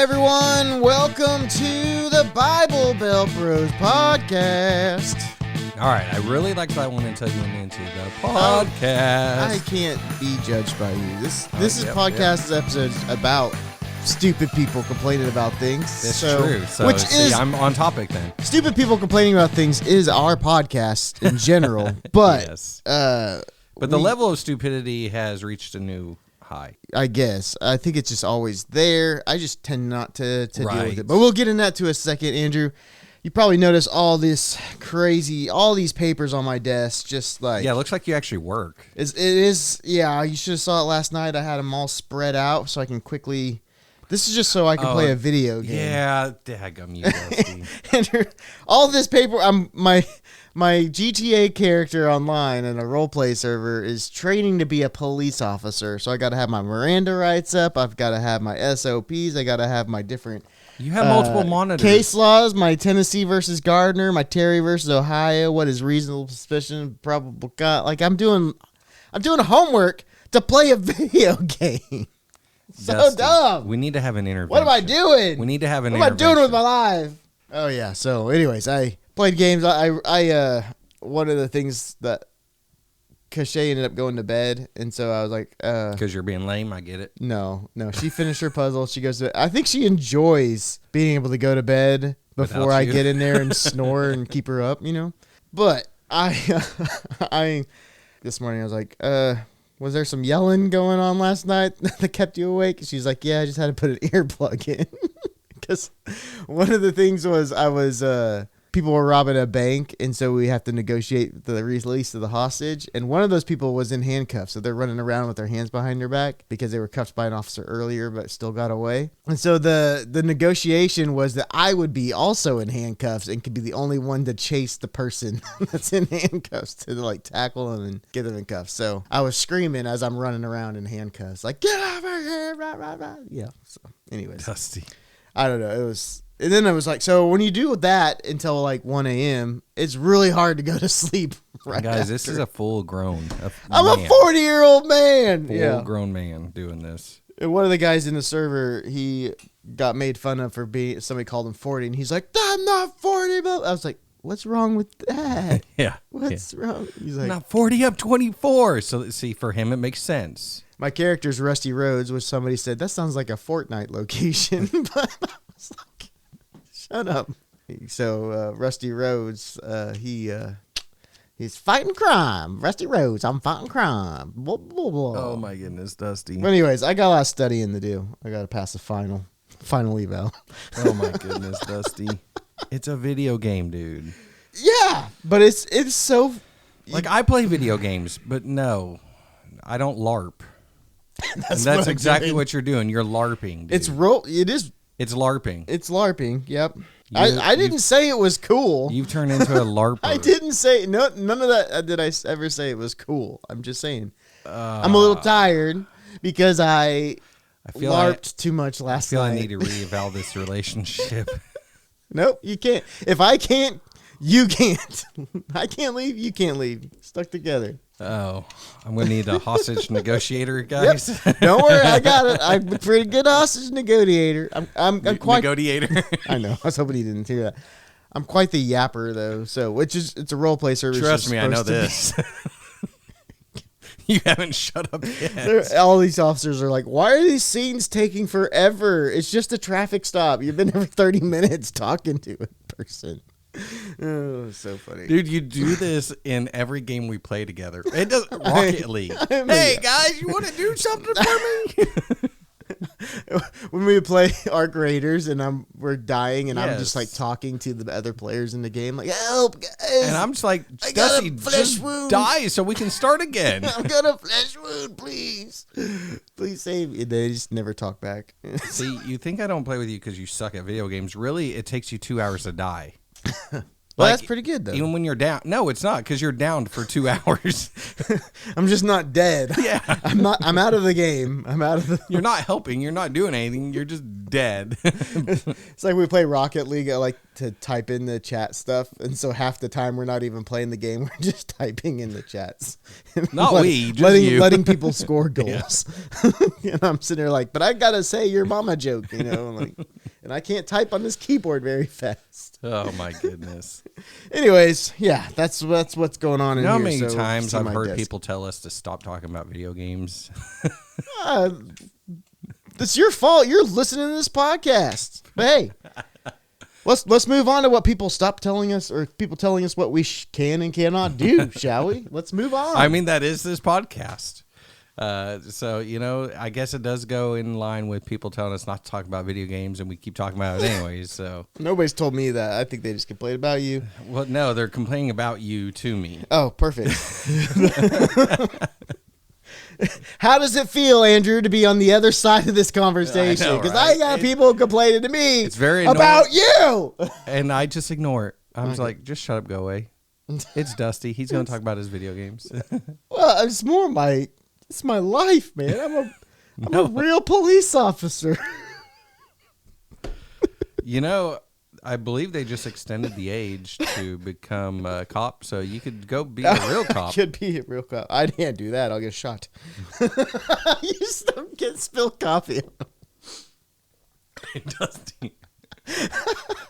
everyone. Welcome to the Bible Belt Bros podcast. All right, I really like that one until you went into the podcast. I can't be judged by you. This is podcast episodes about stupid people complaining about things. That's true. So, I'm on topic then. Stupid people complaining about things is our podcast in general, but yes. But the level of stupidity has reached a new high. I guess. I think it's just always there. I just tend not to deal with it. But we'll get into that to a second, Andrew. You probably noticed all these papers on my desk, just like... Yeah, it looks like you actually work. It is, yeah, you should have saw it last night. I had them all spread out so I can quickly... This is just so I can play a video game. Yeah, daggum you, Dusty. Andrew, all this paper... My GTA character online in a roleplay server is training to be a police officer. So I got to have my Miranda rights up. I've got to have my SOPs. I got to have my different... You have multiple monitors. Case laws, my Tennessee versus Gardner, my Terry versus Ohio, what is reasonable suspicion, probable cause. Like I'm doing homework to play a video game. So Dusty, dumb. We need to have an intervention. What am I doing? We need to have an What am I intervention. doing with my life? Oh yeah. So anyways, I played games. I one of the things that Cachet ended up going to bed, and so I was like, because you're being lame, I get it. No, she finished her puzzle. She goes to. I think she enjoys being able to go to bed before I get in there and snore and keep her up, you know. But I this morning I was like, was there some yelling going on last night that kept you awake? She's like, yeah, I just had to put an earplug in because one of the things was people were robbing a bank, and so we have to negotiate the release of the hostage. And one of those people was in handcuffs, so they're running around with their hands behind their back because they were cuffed by an officer earlier, but still got away. And so the negotiation was that I would be also in handcuffs and could be the only one to chase the person that's in handcuffs to like tackle them and get them in cuffs. So I was screaming as I'm running around in handcuffs, like get over here, rah, rah, rah. Yeah. So, anyways, Dusty. I don't know. It was. And then I was like, so when you do that until like 1 a.m., it's really hard to go to sleep right Guys, after. this is a full-grown I'm a 40-year-old man. Full-grown man doing this. And one of the guys in the server, he got made fun of for being, somebody called him 40, and he's like, I'm not 40. But I was like, what's wrong with that? Yeah. What's wrong? He's like, not 40, I'm 24. So, see, for him, it makes sense. My character's Rusty Roads, which somebody said, that sounds like a Fortnite location. But I was like, shut up. So Rusty Rhodes, he's fighting crime. Rusty Rhodes, I'm fighting crime. Blah, blah, blah. Oh my goodness, Dusty. But anyways, I got a lot of studying to do. I got to pass the final eval. Oh my goodness, Dusty. It's a video game, dude. Yeah, but it's so... Like, I play video games, but no, I don't LARP. That's exactly what you're doing. You're LARPing, dude. It's LARPing. It's LARPing, yep. I didn't say it was cool. You've turned into a LARPer. I didn't say... none of that did I ever say it was cool. I'm just saying. I'm a little tired because I feel LARPed too much last night. I need to reeval this relationship. Nope, you can't. If I can't, you can't. I can't leave, you can't leave. Stuck together. Oh, I'm going to need a hostage negotiator, guys. Yep. Don't worry, I got it. I'm a pretty good hostage negotiator. I'm quite... Negotiator? I know. I was hoping he didn't hear that. I'm quite the yapper, though. So, it's a role play service. Trust me, I know this. You haven't shut up yet. All these officers are like, why are these scenes taking forever? It's just a traffic stop. You've been there for 30 minutes talking to a person. Oh, so funny. Dude, you do this in every game we play together. It doesn't Rocket League. Hey, guys, you want to do something for me? When we play Arc Raiders and we're dying and I'm just like talking to the other players in the game, like, help, guys. And I'm just like, Dusty, just die so we can start again. I've got a flesh wound, please. Please save me. They just never talk back. See, you think I don't play with you because you suck at video games. Really, it takes you 2 hours to die. Well, that's pretty good, though. Even when you're down. No, it's not, because you're down for 2 hours. I'm just not dead. Yeah. I'm out of the game. You're not helping. You're not doing anything. You're just dead. It's like we play Rocket League. I like to type in the chat stuff. And so half the time we're not even playing the game. We're just typing in the chats. Not you. Letting people score goals. Yeah. And I'm sitting there like, but I got to say your mama joke, and I can't type on this keyboard very fast. Oh, my goodness. Anyways, yeah, that's what's going on in here. How many times I've heard people tell us to stop talking about video games? It's your fault. You're listening to this podcast. But hey, let's move on to what people stop telling us, or people telling us what we can and cannot do, shall we? Let's move on. I mean, that is this podcast. So, I guess it does go in line with people telling us not to talk about video games, and we keep talking about it anyways. So nobody's told me that. I think they just complain about you. Well, no, they're complaining about you to me. Oh, perfect. How does it feel, Andrew, to be on the other side of this conversation? Because I got people complaining to me about you. And I just ignore it. I was like, just shut up, go away. It's Dusty. He's going to talk about his video games. Well, it's more it's my life, man. I'm a real police officer. I believe they just extended the age to become a cop, so you could go be a real cop. Could be a real cop. I can't do that. I'll get shot. You just don't get spilled coffee. Dusty.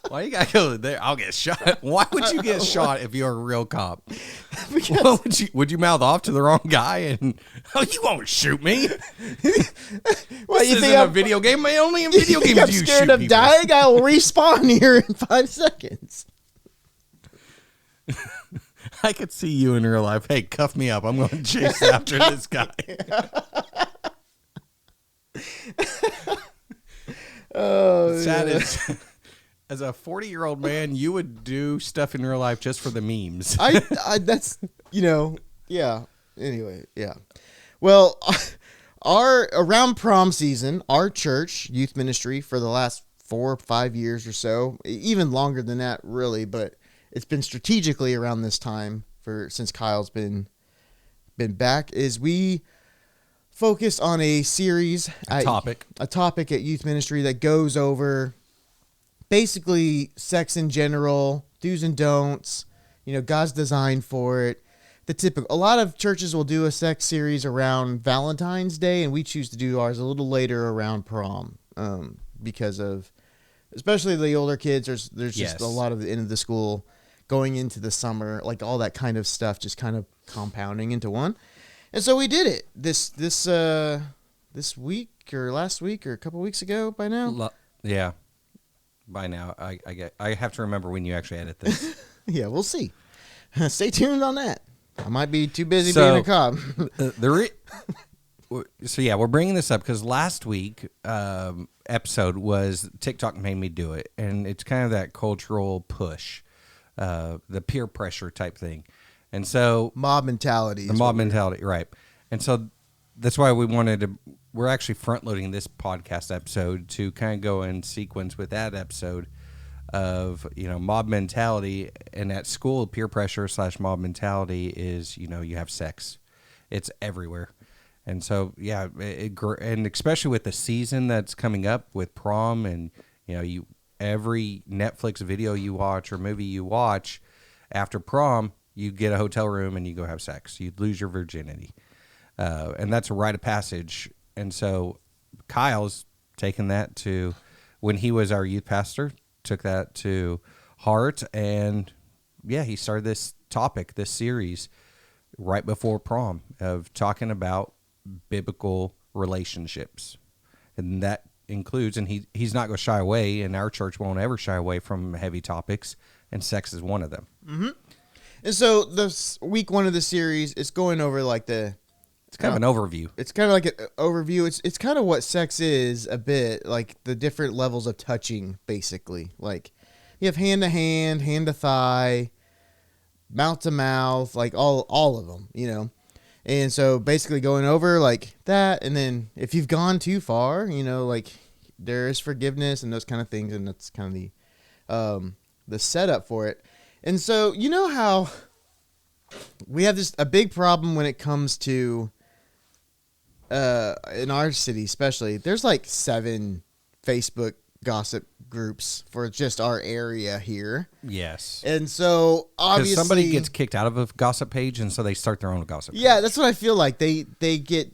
Why you gotta go there? I'll get shot. Why would you get shot if you're a real cop? Because would you mouth off to the wrong guy and you won't shoot me? Well, this isn't a video game. Only in video games I'm do you shoot scared of people. dying. I will respawn here in 5 seconds. I could see you in real life. Hey, cuff me up. I'm going to chase after this guy. Oh, sad as a 40-year-old man, you would do stuff in real life just for the memes. That's yeah. Anyway, yeah. Well, around prom season, our church youth ministry for the last 4 or 5 years or so, even longer than that, really, but it's been strategically around this time since Kyle's been back, is we focus on a series, a topic at youth ministry that goes over basically sex in general, do's and don'ts, God's design for it. A lot of churches will do a sex series around Valentine's Day, and we choose to do ours a little later around prom, because of, especially the older kids, there's just a lot of the end of the school going into the summer, like all that kind of stuff, just kind of compounding into one. And so we did it this week or last week or a couple weeks ago by now. Yeah. By now. I have to remember when you actually edit this. Yeah, we'll see. Stay tuned on that. I might be too busy being a cop. So yeah, we're bringing this up because last week episode was TikTok made me do it. And it's kind of that cultural push, the peer pressure type thing. And so mob mentality. The mob mentality, right. And so that's why we're actually front loading this podcast episode to kind of go in sequence with that episode of, mob mentality. And at school, peer pressure / mob mentality is, you have sex. It's everywhere. And so, yeah, and especially with the season that's coming up with prom and, every Netflix video you watch or movie you watch after prom, you get a hotel room and you go have sex. You lose your virginity. And that's a rite of passage. And so Kyle's taken that to, when he was our youth pastor, took that to heart. And yeah, he started this series right before prom of talking about biblical relationships. And that includes, and he's not going to shy away, and our church won't ever shy away from heavy topics, and sex is one of them. Mm-hmm. And so this week 1 of the series is going over it's kind of an overview. It's kind of like an overview. It's kind of what sex is a bit, like the different levels of touching, basically. Like you have hand to hand, hand to thigh, mouth to mouth, like all of them, And so basically going over like that, and then if you've gone too far, like there is forgiveness and those kind of things, and that's kind of the setup for it. And so, you know how we have a big problem when it comes to, in our city especially, there's like 7 Facebook gossip groups for just our area here. Yes. And so, obviously, somebody gets kicked out of a gossip page, and so they start their own gossip page. Yeah, that's what I feel like. They get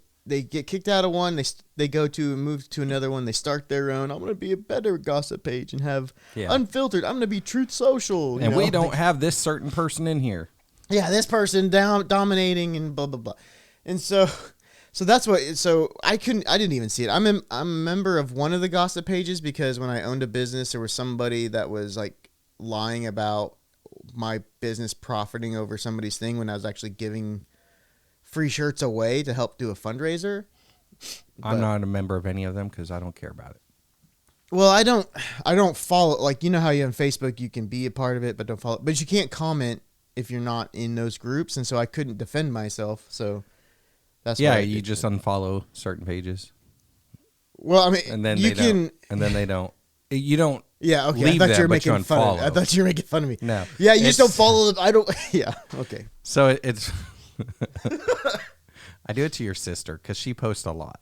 kicked out of one, they go to and move to another one, they start their own. I'm going to be a better gossip page and have unfiltered. I'm going to be Truth Social. And we don't have this certain person in here. Yeah, this person dominating and blah, blah, blah. And so that's what, so I didn't even see it. I'm a member of one of the gossip pages because when I owned a business, there was somebody that was like lying about my business profiting over somebody's thing when I was actually giving free shirts away to help do a fundraiser. I'm not a member of any of them because I don't care about it. Well, I don't follow, like, you know how you on Facebook, you can be a part of it, but don't follow, but you can't comment if you're not in those groups. And so I couldn't defend myself. So that's why you just unfollow certain pages. Well, I mean, and then they don't. You don't. Yeah, okay. Leave I thought them, you were but making fun of me. I thought you were making fun of me. No. Yeah, you just don't follow them. I don't. Yeah, okay. So it's. I do it to your sister because she posts a lot.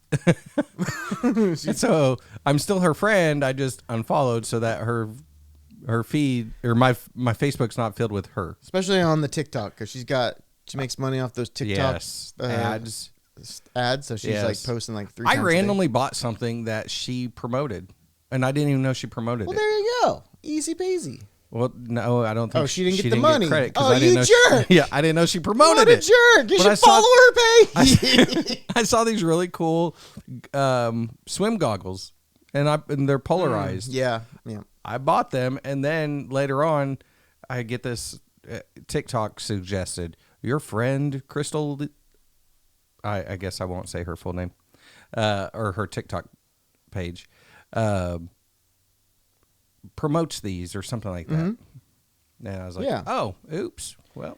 So I'm still her friend. I just unfollowed so that her feed or my Facebook's not filled with her. Especially on the TikTok because she makes money off those TikTok ads. So she's like posting like 3 times. I randomly bought something that she promoted, and I didn't even know she promoted it. Well, there you go. Easy peasy. Well, no, I don't think. Oh, she didn't get the money. Credit oh, I didn't jerk! I didn't know she promoted it. What a jerk! You should follow her page. I saw these really cool swim goggles, and they're polarized. Yeah. I bought them, and then later on, I get this TikTok suggested your friend Crystal. I guess I won't say her full name, or her TikTok page. Promotes these or something like that. Mm-hmm. And I was like, oh, oops. Well,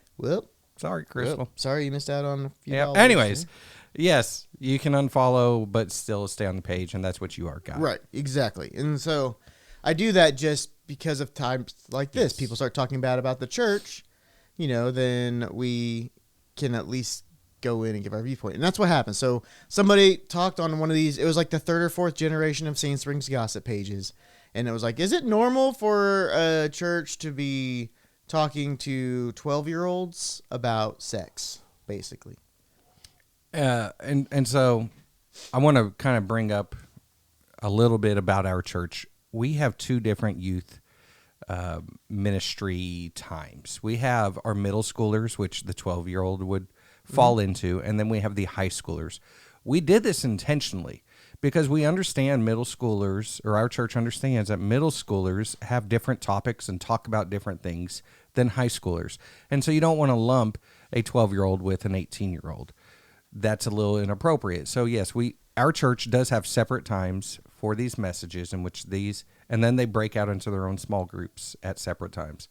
sorry, Crystal. Well, sorry you missed out on a few dollars. Anyways, yes, you can unfollow, but still stay on the page, and that's what you are, guys. Right, exactly. And so I do that just because of times like this. Yes. People start talking bad about the church, then we can at least go in and give our viewpoint. And that's what happened. So somebody talked on one of these, it was like the 3rd or 4th generation of Sand Springs gossip pages. And it was like, is it normal for a church to be talking to 12-year-olds about sex, basically? And so I want to kind of bring up a little bit about our church. We have 2 different youth ministry times. We have our middle schoolers, which the 12-year-old would fall into, and then we have the high schoolers. We did this intentionally. Because we understand middle schoolers, or our church understands that middle schoolers have different topics and talk about different things than high schoolers. And so you don't want to lump a 12-year-old with an 18-year-old. That's a little inappropriate. So yes, our church does have separate times for these messages in which and then they break out into their own small groups at separate times.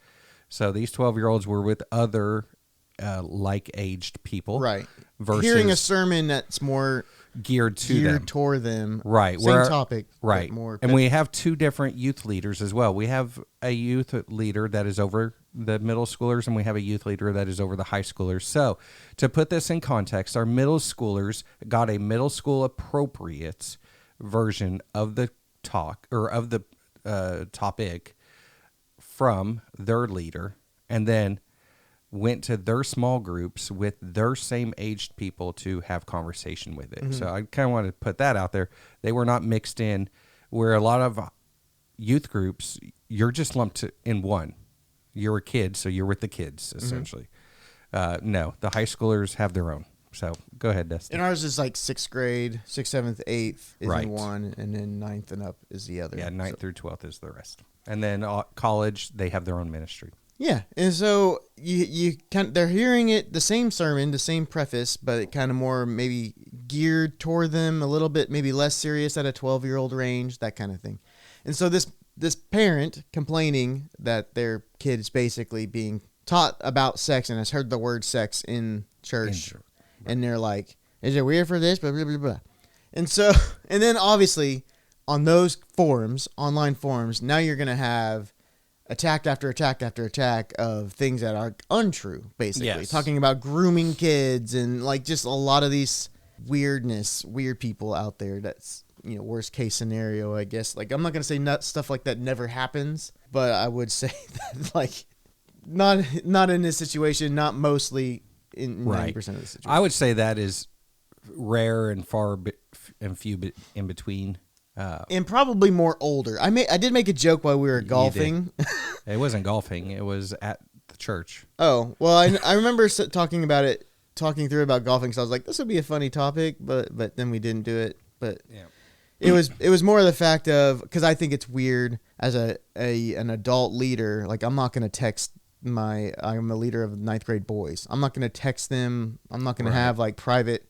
So these 12-year-olds were with other like-aged people. Right. Versus hearing a sermon that's more geared toward them. Right. Same topic. Right. And we have 2 different youth leaders as well. We have a youth leader that is over the middle schoolers, and we have a youth leader that is over the high schoolers. So to put this in context, our middle schoolers got a middle school appropriate version of the talk or of the topic from their leader, and then went to their small groups with their same aged people to have conversation with it. Mm-hmm. So I kind of want to put that out there. They were not mixed in where a lot of youth groups, you're just lumped in one. You're a kid, so you're with the kids, essentially. Mm-hmm. No, the high schoolers have their own. So go ahead, Dustin. And ours is like 6th grade, 6th, 7th, 8th is in one, and then 9th and up is the other. Yeah, 9th through 12th is the rest. And then college, they have their own ministry. Yeah, and so they're hearing it, the same sermon, the same preface, but it kind of more maybe geared toward them, a little bit maybe less serious at a 12-year-old range, that kind of thing. And so this parent complaining that their kid is basically being taught about sex and has heard the word sex in church, and they're like, is it weird for this? Blah, blah, blah, blah. And so, and then obviously on those forums, online forums, now you're going to have attack after attack after attack of things that are untrue, basically. Yes. Talking about grooming kids and like just a lot of these weird people out there that's, worst case scenario, I guess. Like, I'm not going to say stuff like that never happens, but I would say that, like, not in this situation, not mostly in 90% of the situation. I would say that is rare and few in between. And probably more older. I did make a joke while we were golfing. It wasn't golfing. It was at the church. Oh, well, I remember talking through about golfing. So I was like, this would be a funny topic, but then we didn't do it. But yeah. it was more of the fact of, because I think it's weird as an adult leader. Like, I'm not going to text I'm a leader of 9th grade boys. I'm not going to text them. I'm not going to have like private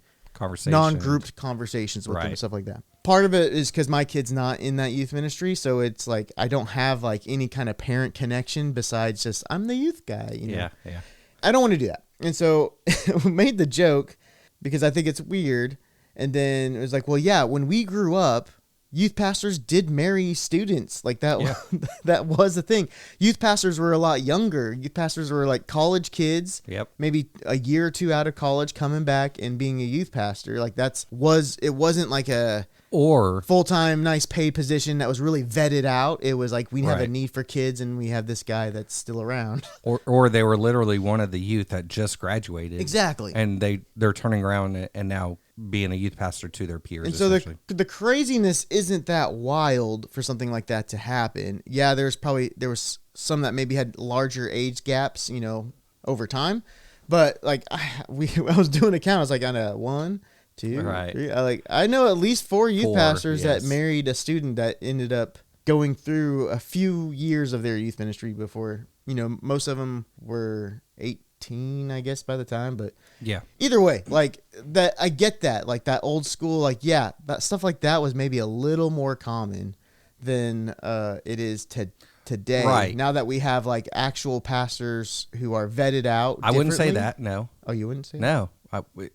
non-grouped conversations with them and stuff like that. Part of it is because my kid's not in that youth ministry, so it's like I don't have like any kind of parent connection besides just I'm the youth guy. Yeah. I don't want to do that, and so we made the joke because I think it's weird. And then it was like, well, yeah, when we grew up, youth pastors did marry students like that. Yeah. That was the thing. Youth pastors were a lot younger. Youth pastors were like college kids. Yep. Maybe a year or two out of college, coming back and being a youth pastor. Like it wasn't like a full-time nice paid position that was really vetted out. It was like we have a need for kids and we have this guy that's still around. Or they were literally one of the youth that just graduated. Exactly. And they're turning around and now being a youth pastor to their peers. And so the craziness isn't that wild for something like that to happen. Yeah, there was some that maybe had larger age gaps, over time. But like I was doing a count. I was like on a 1, 2, 3. I know at least 4 youth pastors that married a student that ended up going through a few years of their youth ministry before. Most of them were 18, I guess, by the time. But yeah, either way, like that, I get that. Like that old school, like that stuff like that was maybe a little more common than it is today. Right now that we have like actual pastors who are vetted out. I wouldn't say that. No. Oh, you wouldn't say no.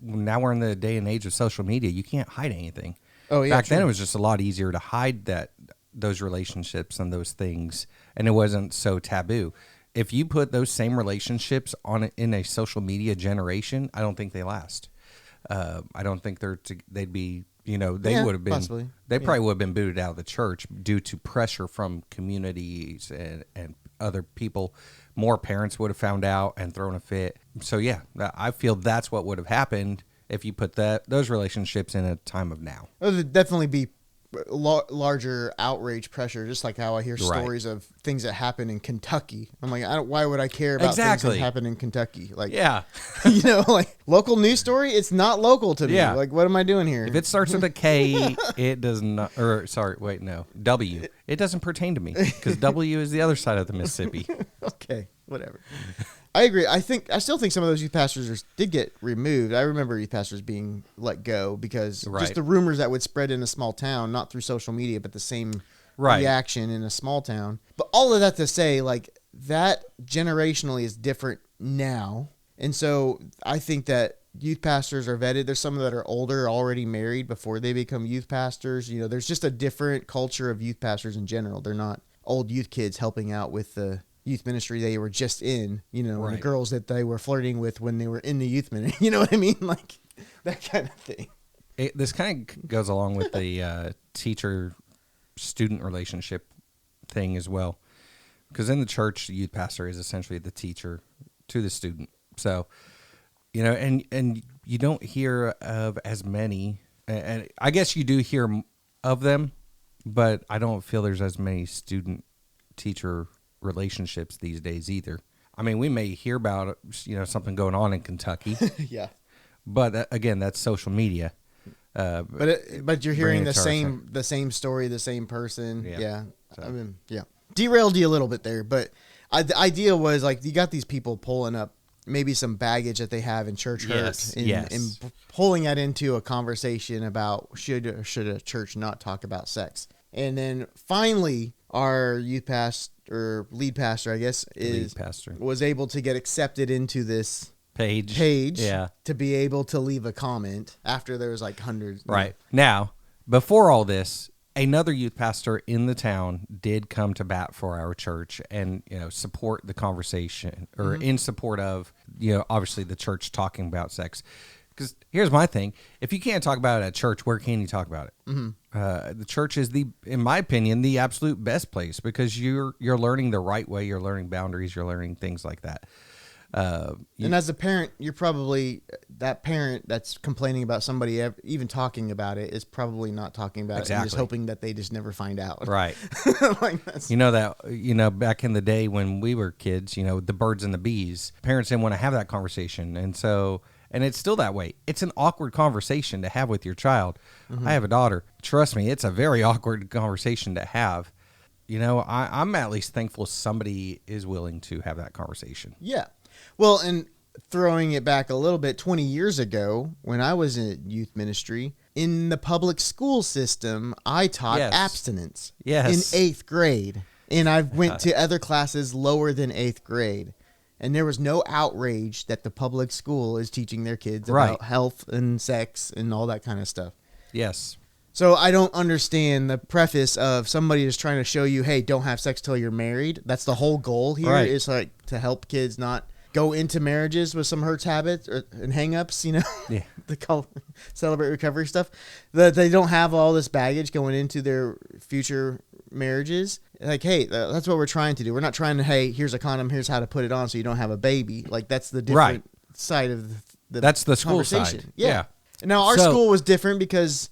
Now we're in the day and age of social media. You can't hide anything. Oh yeah. Back then it was just a lot easier to hide those relationships and those things, and it wasn't so taboo. If you put those same relationships in a social media generation, I don't think they last. I don't think they'd be, they would have been, possibly. They probably would have been booted out of the church due to pressure from communities and other people. More parents would have found out and thrown a fit. So yeah, I feel that's what would have happened if you put those relationships in a time of now. It would definitely be larger outrage pressure, just like how I hear stories of things that happen in Kentucky. I'm like, why would I care about things that happen in Kentucky? Like, yeah, like local news story. It's not local to me. Yeah. Like, what am I doing here? If it starts with a K, it does not. Or sorry, wait, no, W. It doesn't pertain to me because W is the other side of the Mississippi. Okay, whatever. I agree. I still think some of those youth pastors did get removed. I remember youth pastors being let go because just the rumors that would spread in a small town, not through social media, but the same reaction in a small town. But all of that to say, like, that generationally is different now. And so I think that youth pastors are vetted. There's some that are older, already married before they become youth pastors. There's just a different culture of youth pastors in general. They're not old youth kids helping out with the youth ministry they were just in, and the girls that they were flirting with when they were in the youth ministry. You know what I mean? Like that kind of thing. This kind of goes along with the teacher-student relationship thing as well. Because in the church, the youth pastor is essentially the teacher to the student. So, and you don't hear of as many, and I guess you do hear of them, but I don't feel there's as many student-teacher relationships these days either. I mean, we may hear about something going on in Kentucky. Yeah. But again, that's social media. But you're hearing the same story, the same person. Yeah. So. I mean, yeah. Derailed you a little bit there, but the idea was like you got these people pulling up maybe some baggage that they have in church hurt and pulling that into a conversation about should a church not talk about sex. And then finally our youth pastor or lead pastor, I guess, was able to get accepted into this page to be able to leave a comment after there was like hundreds. Right. Now, before all this, another youth pastor in the town did come to bat for our church and, support the conversation or in support of, obviously the church talking about sex. Because here's my thing. If you can't talk about it at church, where can you talk about it? The church is in my opinion, the absolute best place because you're learning the right way. You're learning boundaries. You're learning things like that. And as a parent, you're probably that parent that's complaining about somebody even talking about it is probably not talking about it and just hoping that they just never find out. Right. Like that's, back in the day when we were kids, the birds and the bees, parents didn't want to have that conversation. And it's still that way. It's an awkward conversation to have with your child. I have a daughter. Trust me, it's a very awkward conversation to have. I'm at least thankful somebody is willing to have that conversation. Yeah. Well, and throwing it back a little bit, 20 years ago, when I was in youth ministry, in the public school system, I taught abstinence in 8th grade. And I went to other classes lower than 8th grade. And there was no outrage that the public school is teaching their kids about health and sex and all that kind of stuff. Yes. So I don't understand the preface of somebody is trying to show you, hey, don't have sex till you're married. That's the whole goal here is like to help kids not go into marriages with some hurts, habits, and hang-ups, the celebrate recovery stuff. That they don't have all this baggage going into their future marriages. Like, hey, that's what we're trying to do. We're not trying to, hey, here's a condom, here's how to put it on so you don't have a baby. Like, that's the different side of the that's the school side. Yeah. Now, our school was different because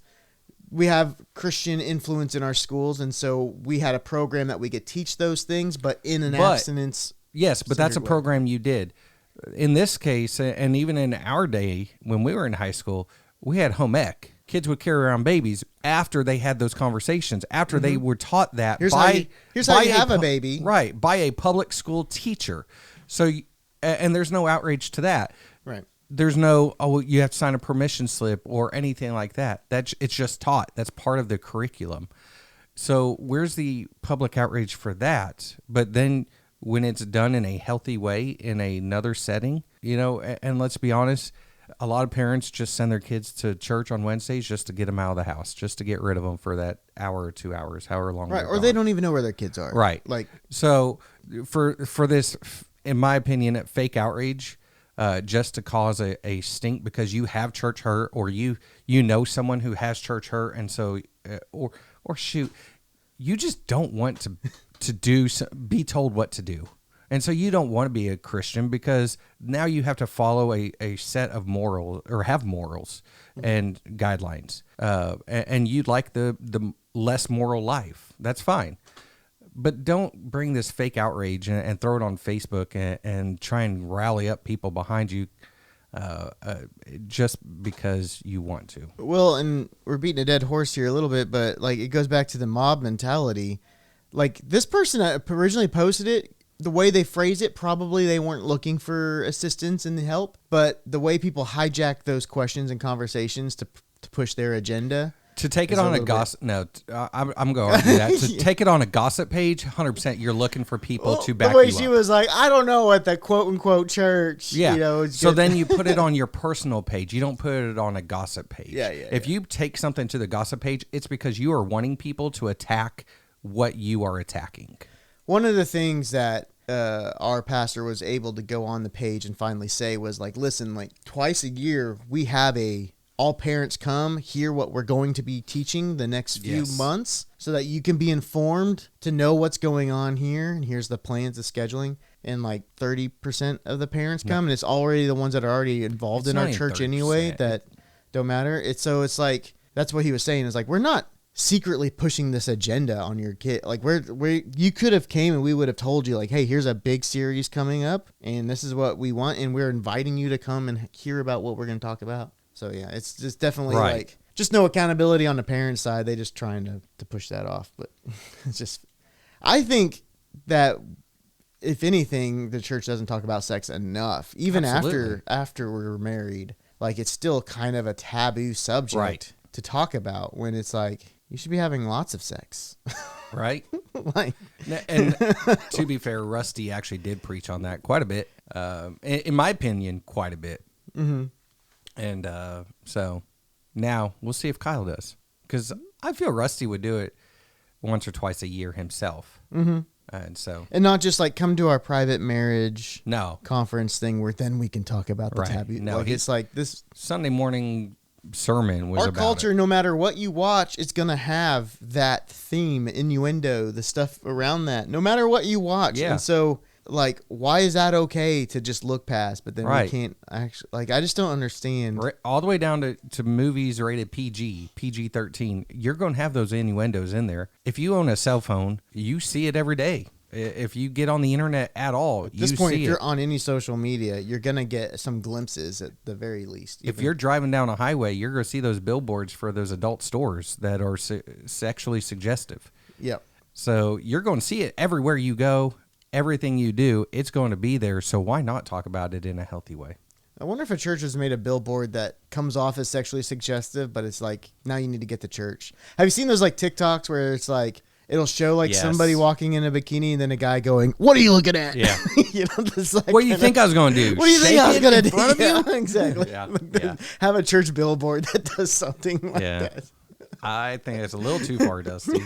we have Christian influence in our schools, and so we had a program that we could teach those things, but in an abstinence. Yes, but that's a program you did. In this case, and even in our day, when we were in high school, we had home ec. Kids would carry around babies after they had those conversations, after they were taught that here's how you have a baby. Right, by a public school teacher. So, and there's no outrage to that. Right. There's no, you have to sign a permission slip or anything like that. It's just taught. That's part of the curriculum. So where's the public outrage for that? But then when it's done in a healthy way in another setting, and let's be honest, a lot of parents just send their kids to church on Wednesdays just to get them out of the house, just to get rid of them for that hour or 2 hours, however long. Right. Or they don't even know where their kids are. Right. Like, so for this, in my opinion, fake outrage, just to cause a stink because you have church hurt or you know someone who has church hurt. And so, or shoot, you just don't want to be told what to do. And so you don't want to be a Christian because now you have to follow a set of morals or have morals and guidelines. And you'd like the less moral life. That's fine. But don't bring this fake outrage and throw it on Facebook and try and rally up people behind you just because you want to. Well, and we're beating a dead horse here a little bit, but like it goes back to the mob mentality. Like this person originally posted it, the way they phrased it, probably they weren't looking for assistance and help, but the way people hijack those questions and conversations to push their agenda. To take it on a gossip, I'm going to argue that. To take it on a gossip page, 100%, you're looking for people to back you up. The way she was like, I don't know at the quote unquote church. Yeah. So then you put it on your personal page. You don't put it on a gossip page. Yeah. If you take something to the gossip page, it's because you are wanting people to attack what you are attacking. One of the things that our pastor was able to go on the page and finally say was like, listen, like twice a year we have all parents come hear what we're going to be teaching the next few months so that you can be informed to know what's going on here. And here's the plans, the scheduling. And like 30% of the parents come and it's already the ones that are already involved in our church 30%. Anyway, that don't matter. It's like, that's what he was saying is like, we're not secretly pushing this agenda on your kid. Like you could have came and we would have told you like, hey, here's a big series coming up and this is what we want. And we're inviting you to come and hear about what we're going to talk about. So yeah, it's just definitely like just no accountability on the parent side. They just trying to push that off. But it's just, I think that if anything, the church doesn't talk about sex enough, even after we're married. Like it's still kind of a taboo subject to talk about when it's like, you should be having lots of sex. Right. Like, and to be fair, Rusty actually did preach on that quite a bit. In my opinion, quite a bit. Mm-hmm. And so now we'll see if Kyle does. Because I feel Rusty would do it once or twice a year himself. Mm-hmm. And not just like come to our private marriage no conference thing where then we can talk about the taboo. No, like, it's like this Sunday morning sermon was our about culture. it. No matter what you watch, it's gonna have that theme, innuendo, the stuff around that. No matter what you watch, Yeah. And so like, why is that okay to just look past? But then we can't actually. Like, I just don't understand. All the way down to movies rated PG-13. You're going to have those innuendos in there. If you own a cell phone, you see it every day. If you get on the internet at all, at this point, if you're on any social media, you're gonna get some glimpses at the very least. If you're driving down a highway, you're going to see those billboards for those adult stores that are sexually suggestive. Yep. So you're going to see it everywhere you go. Everything you do, it's going to be there. So why not talk about it in a healthy way? I wonder if a church has made a billboard that comes off as sexually suggestive, but it's like, now you need to get to church. Have you seen those like TikToks where it's like, it'll show like somebody walking in a bikini and then a guy going, "What are you looking at?" Yeah. You know, like, what do you think I was going to do? What do you think I was going to do? Front of you? Yeah, exactly. Yeah. Have a church billboard that does something like that. I think it's a little too far, Dusty.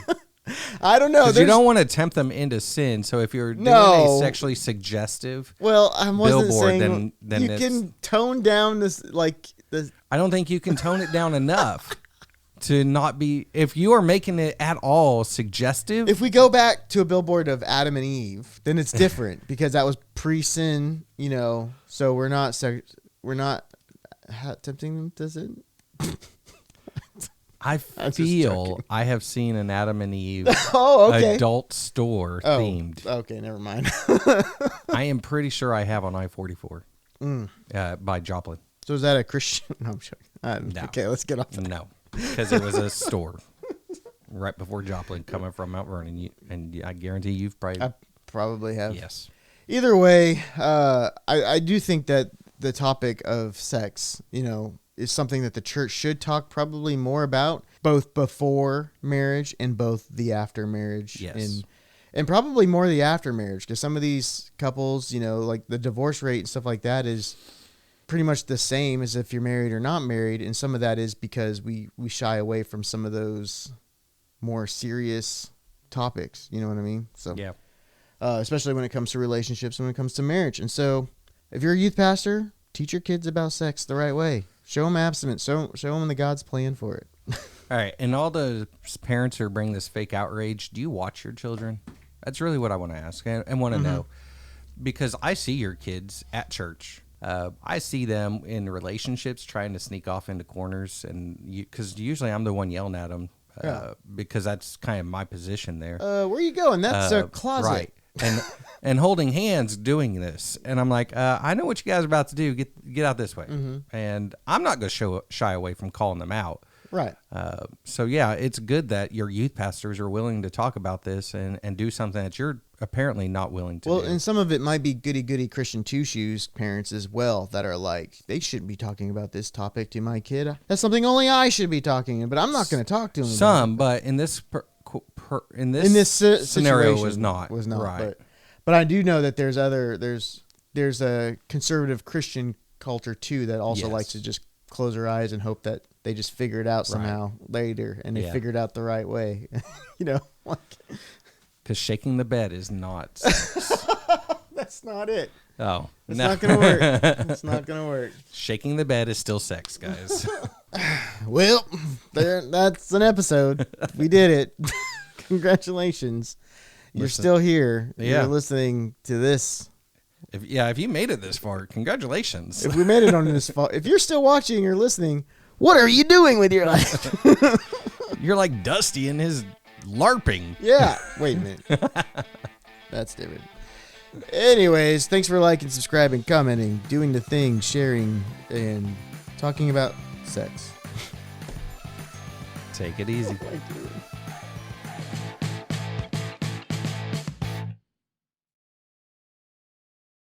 I don't know. Because you don't want to tempt them into sin. So if you're doing a sexually suggestive I wasn't billboard, saying then you can tone down this I don't think you can tone it down enough to not be. If you are making it at all suggestive, if we go back to a billboard of Adam and Eve, then it's different because that was pre-sin. You know, so we're not tempting them to sin. I feel I have seen an Adam and Eve adult store themed. Okay, never mind. I am pretty sure I have on I-44 by Joplin. So is that a Christian? No, I'm joking. No. Okay, let's get off that. No, because it was a store right before Joplin coming from Mount Vernon. And I guarantee you've probably... I probably have. Yes. Either way, I do think that the topic of sex, is something that the church should talk probably more about, both before marriage and both the after marriage. Yes. And probably more the after marriage, because some of these couples, like the divorce rate and stuff like that is pretty much the same as if you're married or not married. And some of that is because we shy away from some of those more serious topics. You know what I mean? So yeah. Especially when it comes to relationships, when it comes to marriage. And so if you're a youth pastor, teach your kids about sex the right way. Show them abstinence. Show them the God's plan for it. All right. And all the parents who are bringing this fake outrage, do you watch your children? That's really what I want to ask and want to know. Because I see your kids at church. I see them in relationships trying to sneak off into corners. And because usually I'm the one yelling at them because that's kind of my position there. Where are you going? That's a closet. Right. And holding hands doing this. And I'm like, I know what you guys are about to do. Get out this way. Mm-hmm. And I'm not going to shy away from calling them out. Right. So, yeah, it's good that your youth pastors are willing to talk about this and do something that you're apparently not willing to do. Well, and some of it might be goody-goody Christian two-shoes parents as well that are like, they shouldn't be talking about this topic to my kid. That's something only I should be talking about, but I'm not going to talk to him about it. But in this scenario was not right. But I do know that there's a conservative Christian culture too that also likes to just close their eyes and hope that they just figure it out somehow later, and they figure it out the right way. Because shaking the bed is not sex. That's not it. Oh, it's not gonna work. It's not gonna work. Shaking the bed is still sex, guys. Well, that's an episode. We did it. Congratulations. You're still here. Yeah. You're listening to this. If you made it this far, congratulations. If we made it on this far, if you're still watching or listening, what are you doing with your life? You're like Dusty in his LARPing. Yeah. Wait a minute. That's different. Anyways, thanks for liking, subscribing, commenting, doing the thing, sharing, and talking about sex. Take it easy. I do.